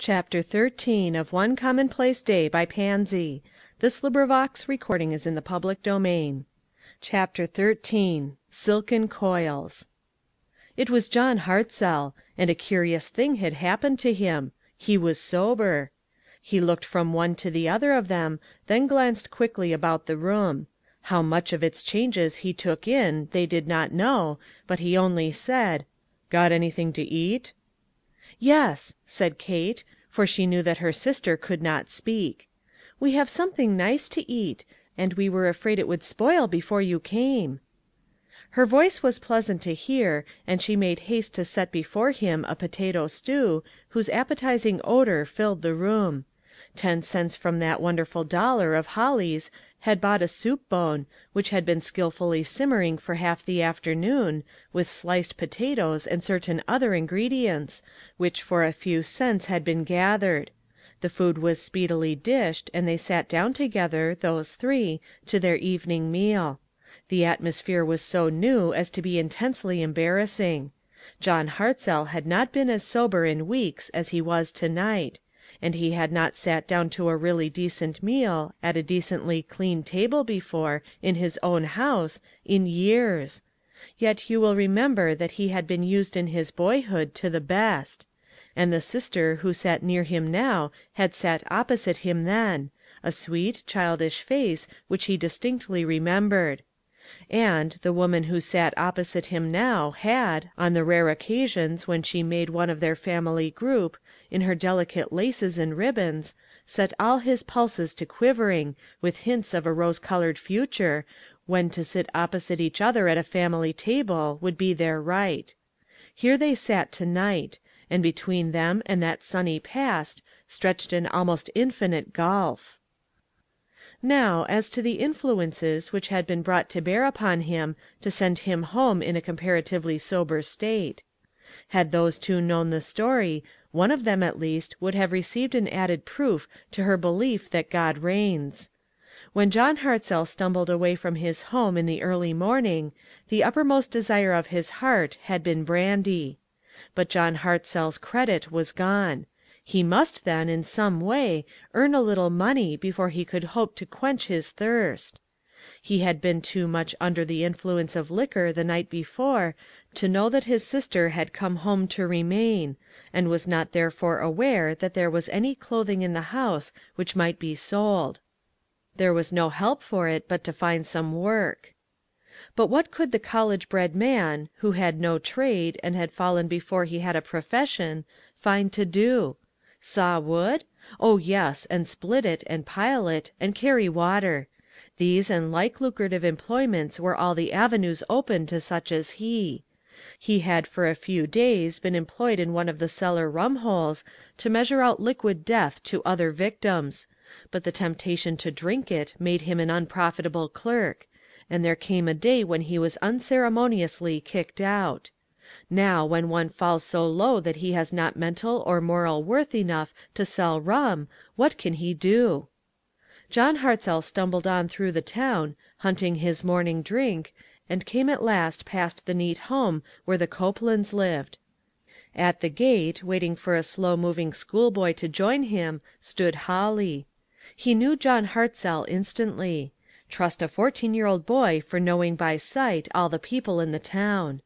Chapter 13 of One Commonplace Day by Pansy. Chapter 13 Silken Coils. It was John Hartzell, and a curious thing had happened to him. He was sober. He looked from one to the other of them, then glanced quickly about the room. How much of its changes he took in they did not know, but he only said, "Got anything to eat?" "Yes," said Kate, for she knew that her sister could not speak. "We have something nice to eat, and we were afraid it would spoil before you came." Her voice was pleasant to hear, and she made haste to set before him a potato stew, whose appetizing odor filled the room. 10 cents from that wonderful dollar of Holly's had bought a soup bone, which had been skillfully simmering for half the afternoon, with sliced potatoes and certain other ingredients, which for a few cents had been gathered. The food was speedily dished, and they sat down together, those three, to their evening meal. The atmosphere was so new as to be intensely embarrassing. John Hartzell had not been as sober in weeks as he was to-night, and he had not sat down to a really decent meal, at a decently clean table before, in his own house, in years. Yet you will remember that he had been used in his boyhood to the best. And the sister who sat near him now had sat opposite him then, a sweet, childish face which he distinctly remembered. And the woman who sat opposite him now had, on the rare occasions when she made one of their family group, in her delicate laces and ribbons, set all his pulses to quivering, with hints of a rose-colored future, when to sit opposite each other at a family table would be their right. Here they sat to-night, and between them and that sunny past stretched an almost infinite gulf. Now, as to the influences which had been brought to bear upon him to send him home in a comparatively sober state. Had those two known the story, one of them at least would have received an added proof to her belief that God reigns. When John Hartzell stumbled away from his home in the early morning, the uppermost desire of his heart had been brandy. But John Hartzell's credit was gone. He must, then, in some way, earn a little money before he could hope to quench his thirst. He had been too much under the influence of liquor the night before to know that his sister had come home to remain, and was not therefore aware that there was any clothing in the house which might be sold. There was no help for it but to find some work. But what could the college-bred man, who had no trade, and had fallen before he had a profession, find to do? Saw wood? Oh, yes, and split it, and pile it, and carry water. These and like lucrative employments were all the avenues open to such as he. He had for a few days been employed in one of the cellar rum-holes to measure out liquid death to other victims, but the temptation to drink it made him an unprofitable clerk, and there came a day when he was unceremoniously kicked out. Now, when one falls so low that he has not mental or moral worth enough to sell rum, what can he do? John Hartzell stumbled on through the town, hunting his morning drink, and came at last past the neat home where the Copelands lived. At the gate, waiting for a slow-moving schoolboy to join him, stood Holly. He knew John Hartzell instantly. Trust a 14-year-old boy for knowing by sight all the people in the town.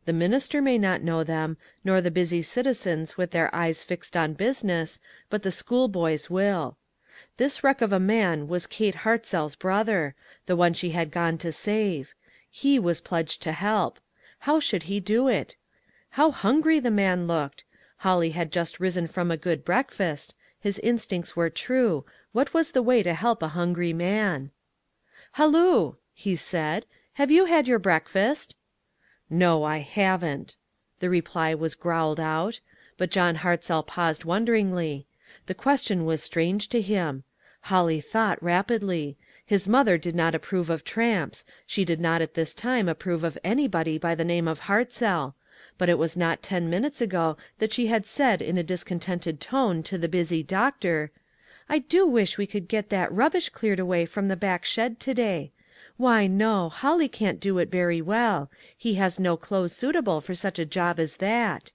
The minister may not know them, nor the busy citizens with their eyes fixed on business, but the schoolboys will. This wreck of a man was Kate Hartzell's brother, the one she had gone to save. He was pledged to help. How should he do it? How hungry the man looked! Holly had just risen from a good breakfast. His instincts were true. What was the way to help a hungry man? "Halloo!" he said. "Have you had your breakfast?" "No, I haven't." The reply was growled out, but John Hartzell paused wonderingly. The question was strange to him. Holly thought rapidly. His mother did not approve of tramps. She did not at this time approve of anybody by the name of Hartzell. But it was not 10 minutes ago that she had said in a discontented tone to the busy doctor, "I do wish we could get that rubbish cleared away from the back shed to-day. Why, no, Holly can't do it very well. He has no clothes suitable for such a job as that."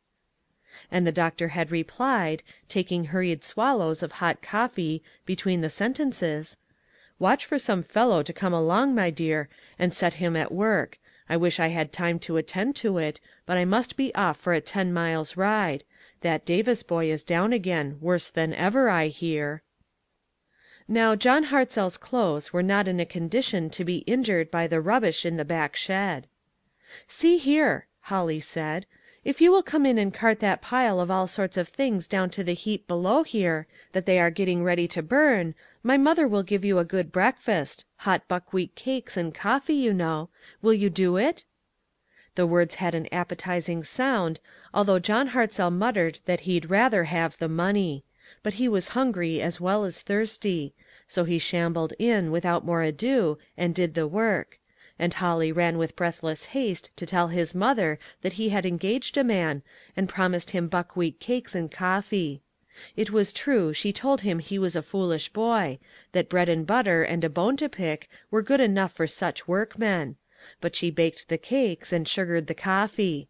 and the doctor had replied, taking hurried swallows of hot coffee between the sentences, "Watch for some fellow to come along, my dear, and set him at work. I wish I had time to attend to it, but I must be off for a 10 miles ride. That Davis boy is down again, worse than ever, I hear." Now John Hartzell's clothes were not in a condition to be injured by the rubbish in the back shed. "See here," Holly said, "if you will come in and cart that pile of all sorts of things down to the heap below here, that they are getting ready to burn, my mother will give you a good breakfast, hot buckwheat cakes and coffee, you know. Will you do it?" The words had an appetizing sound, although John Hartzell muttered that he'd rather have the money. But he was hungry as well as thirsty, so he shambled in, without more ado, and did the work; and Holly ran with breathless haste to tell his mother that he had engaged a man, and promised him buckwheat cakes and coffee. It was true, she told him he was a foolish boy, that bread and butter and a bone to pick were good enough for such workmen; but she baked the cakes and sugared the coffee.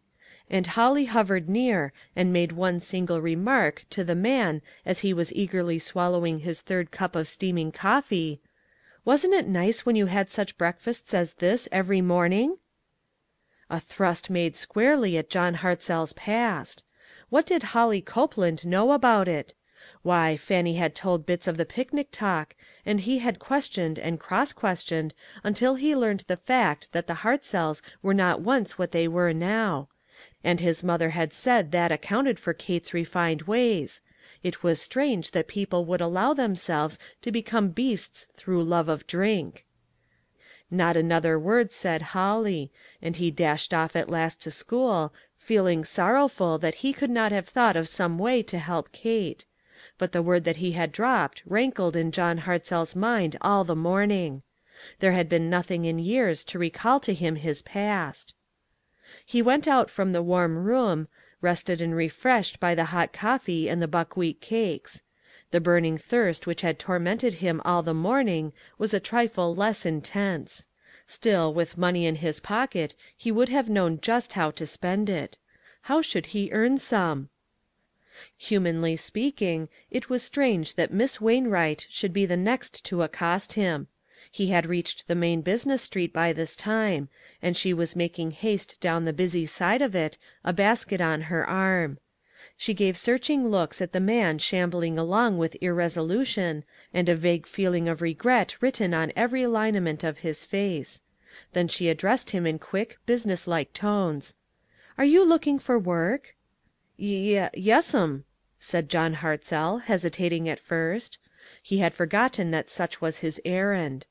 And Holly hovered near, and made one single remark to the man as he was eagerly swallowing his third cup of steaming coffee: "Wasn't it nice when you had such breakfasts as this every morning?" A thrust made squarely at John Hartzell's past. What did Holly Copeland know about it? Why, Fannie had told bits of the picnic talk, and he had questioned and cross-questioned until he learned the fact that the Hartzells were not once what they were now. And his mother had said that accounted for Kate's refined ways. It was strange that people would allow themselves to become beasts through love of drink. Not another word said Holly, and he dashed off at last to school, feeling sorrowful that he could not have thought of some way to help Kate. But the word that he had dropped rankled in John Hartzell's mind all the morning. There had been nothing in years to recall to him his past. He went out from the warm room, rested and refreshed by the hot coffee and the buckwheat cakes. The burning thirst which had tormented him all the morning was a trifle less intense. Still, with money in his pocket, he would have known just how to spend it. How should he earn some? Humanly speaking, it was strange that Miss Wainwright should be the next to accost him. He had reached the main business street by this time, and she was making haste down the busy side of it, a basket on her arm. She gave searching looks at the man shambling along with irresolution, and a vague feeling of regret written on every lineament of his face. Then she addressed him in quick, businesslike tones. "Are you looking for work?" Yes'm," said John Hartzell, hesitating at first. He had forgotten that such was his errand.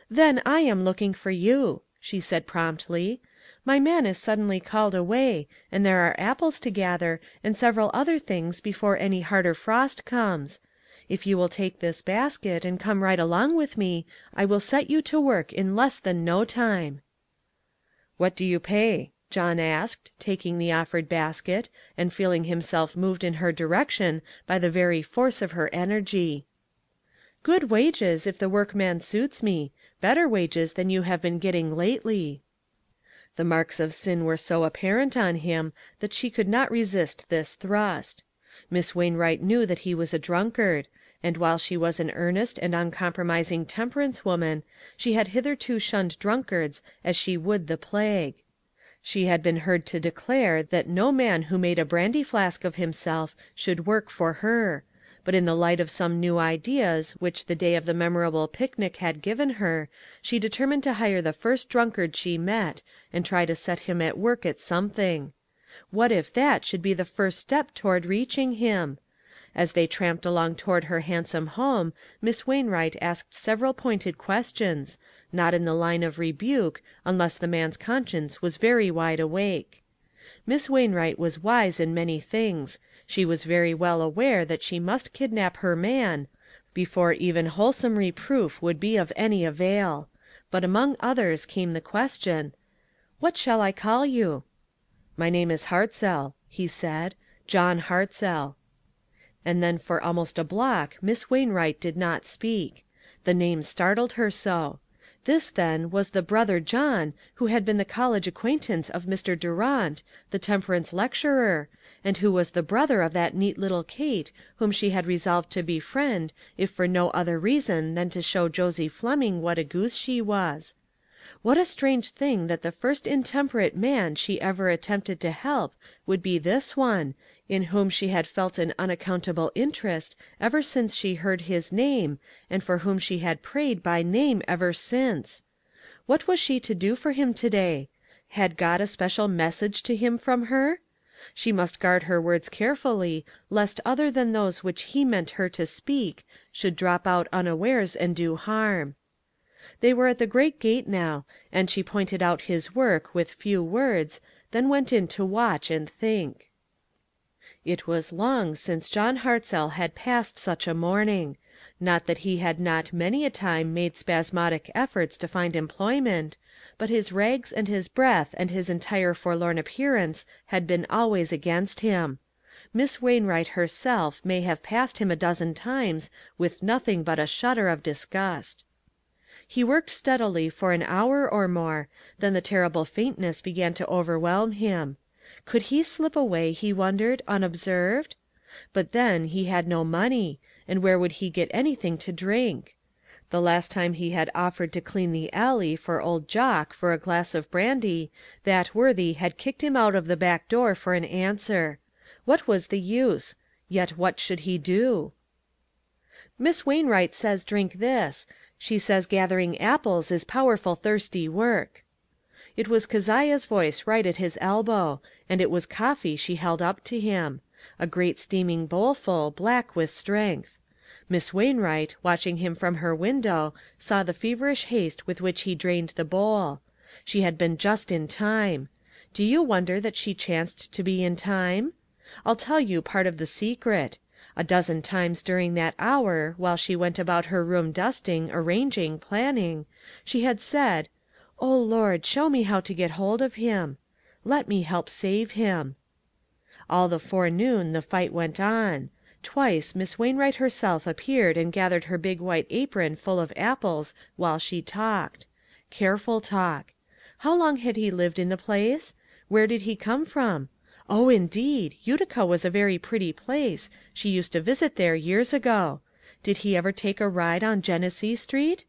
"Then I am looking for you," she said promptly. "My man is suddenly called away, and there are apples to gather, and several other things before any harder frost comes. If you will take this basket, and come right along with me, I will set you to work in less than no time." "What do you pay?" John asked, taking the offered basket, and feeling himself moved in her direction by the very force of her energy. "Good wages, if the workman suits me. Better wages than you have been getting lately." The marks of sin were so apparent on him that she could not resist this thrust. Miss Wainwright knew that he was a drunkard, and while she was an earnest and uncompromising temperance woman, she had hitherto shunned drunkards as she would the plague. She had been heard to declare that no man who made a brandy flask of himself should work for her, but in the light of some new ideas which the day of the memorable picnic had given her, she determined to hire the first drunkard she met, and try to set him at work at something. What if that should be the first step toward reaching him? As they tramped along toward her handsome home, Miss Wainwright asked several pointed questions, not in the line of rebuke, unless the man's conscience was very wide awake. Miss Wainwright was wise in many things. She was very well aware that she must kidnap her man, before even wholesome reproof would be of any avail. But among others came the question, "What shall I call you?" "My name is Hartzell," he said, "John Hartzell." And then for almost a block Miss Wainwright did not speak. The name startled her so. This, then, was the brother John who had been the college acquaintance of Mr. Durant, the temperance lecturer, and who was the brother of that neat little Kate whom she had resolved to befriend, if for no other reason than to show Josie Fleming what a goose she was. What a strange thing that the first intemperate man she ever attempted to help would be this one, in whom she had felt an unaccountable interest ever since she heard his name, and for whom she had prayed by name ever since. What was she to do for him to day? Had God a special message to him from her? She must guard her words carefully, lest other than those which he meant her to speak should drop out unawares and do harm. They were at the great gate now, and she pointed out his work with few words, then went in to watch and think. It was long since John Hartzell had passed such a morning. Not that he had not many a time made spasmodic efforts to find employment, but his rags and his breath and his entire forlorn appearance had been always against him. Miss Wainwright herself may have passed him a dozen times with nothing but a shudder of disgust. He worked steadily for an hour or more, then the terrible faintness began to overwhelm him. Could he slip away, he wondered, unobserved? But then he had no money, and where would he get anything to drink? The last time he had offered to clean the alley for old Jock for a glass of brandy, that worthy had kicked him out of the back door for an answer. What was the use? Yet what should he do? "Miss Wainwright says drink this. She says gathering apples is powerful thirsty work." It was Keziah's voice right at his elbow, and it was coffee she held up to him. A great steaming bowlful, black with strength. Miss Wainwright, watching him from her window, saw the feverish haste with which he drained the bowl. She had been just in time. Do you wonder that she chanced to be in time? I'll tell you part of the secret. A dozen times during that hour, while she went about her room dusting, arranging, planning, she had said, "O Lord, show me how to get hold of him. Let me help save him." All the forenoon the fight went on. Twice Miss Wainwright herself appeared and gathered her big white apron full of apples while she talked. Careful talk. How long had he lived in the place? Where did he come from? Oh, indeed, Utica was a very pretty place. She used to visit there years ago. Did he ever take a ride on Genesee Street?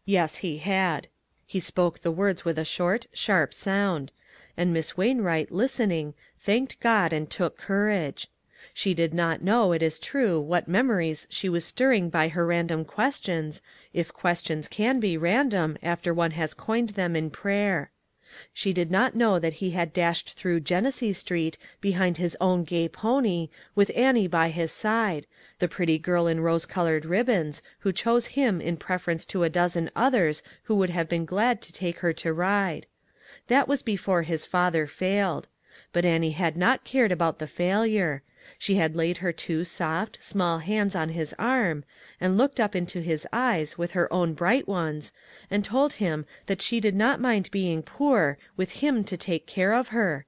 Yes, he had. He spoke the words with a short, sharp sound. And Miss Wainwright, listening, thanked God and took courage. She did not know, it is true, what memories she was stirring by her random questions, if questions can be random after one has coined them in prayer. She did not know that he had dashed through Genesee Street behind his own gay pony, with Annie by his side, the pretty girl in rose-colored ribbons, who chose him in preference to a dozen others who would have been glad to take her to ride. That was before his father failed. But Annie had not cared about the failure. She had laid her two soft, small hands on his arm, and looked up into his eyes with her own bright ones, and told him that she did not mind being poor with him to take care of her.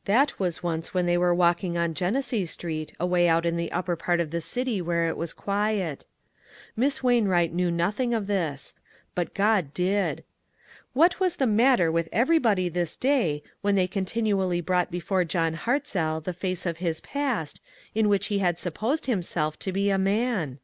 That was once when they were walking on Genesee Street, away out in the upper part of the city where it was quiet. Miss Wainwright knew nothing of this, but God did. What was the matter with everybody this day when they continually brought before John Hartzell the face of his past, in which he had supposed himself to be a man?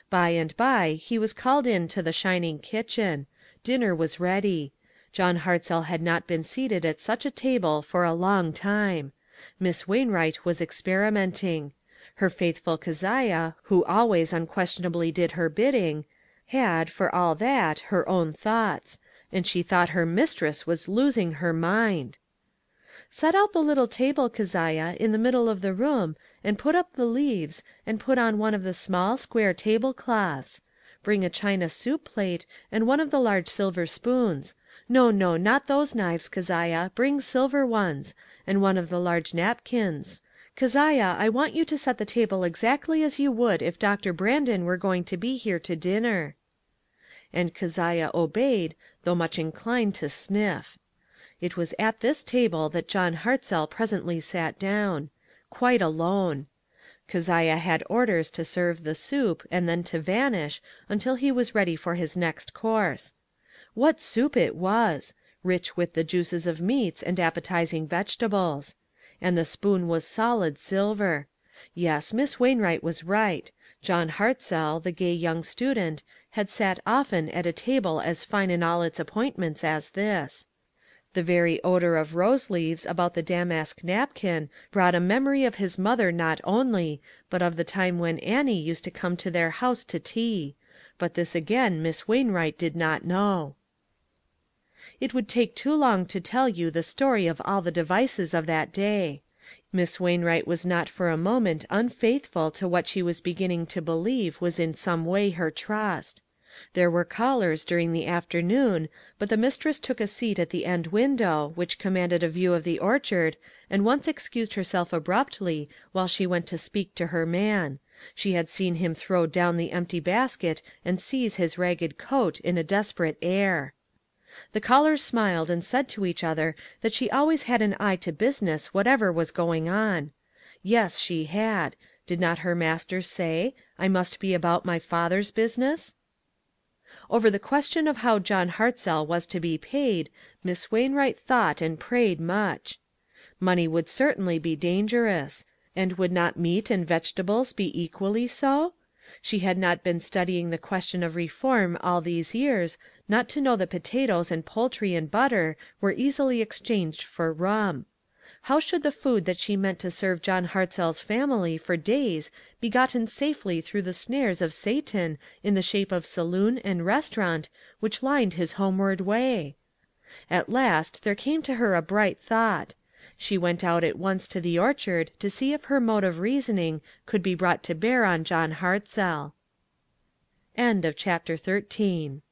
By and by he was called in to the shining kitchen. Dinner was ready. John Hartzell had not been seated at such a table for a long time. Miss Wainwright was experimenting. Her faithful Keziah, who always unquestionably did her bidding, had, for all that, her own thoughts, and she thought her mistress was losing her mind. "Set out the little table, Keziah, in the middle of the room, and put up the leaves, and put on one of the small, square tablecloths. Bring a china soup plate, and one of the large silver spoons. No, no, not those knives, Keziah, bring silver ones, and one of the large napkins. Keziah, I want you to set the table exactly as you would if Doctor Brandon were going to be here to dinner." And Keziah obeyed, though much inclined to sniff. It was at this table that John Hartzell presently sat down. Quite alone. Keziah had orders to serve the soup, and then to vanish, until he was ready for his next course. What soup it was! Rich with the juices of meats and appetizing vegetables. and the spoon was solid silver. Yes, Miss Wainwright was right. John Hartzell, the gay young student, had sat often at a table as fine in all its appointments as this. The very odor of rose leaves about the damask napkin brought a memory of his mother not only, but of the time when Annie used to come to their house to tea. But this again Miss Wainwright did not know. It would take too long to tell you the story of all the devices of that day. Miss Wainwright was not for a moment unfaithful to what she was beginning to believe was in some way her trust. There were callers during the afternoon, but the mistress took a seat at the end window, which commanded a view of the orchard, and once excused herself abruptly while she went to speak to her man. She had seen him throw down the empty basket and seize his ragged coat in a desperate air. The callers smiled and said to each other that she always had an eye to business whatever was going on. Yes, she had. Did not her master say, "I must be about my Father's business"? Over the question of how John Hartzell was to be paid, Miss Wainwright thought and prayed much. Money would certainly be dangerous. And would not meat and vegetables be equally so? She had not been studying the question of reform all these years not to know that potatoes and poultry and butter were easily exchanged for rum. How should the food that she meant to serve John Hartzell's family for days be gotten safely through the snares of Satan in the shape of saloon and restaurant which lined his homeward way? At last there came to her a bright thought. She went out at once to the orchard to see if her mode of reasoning could be brought to bear on John Hartzell. Chapter 14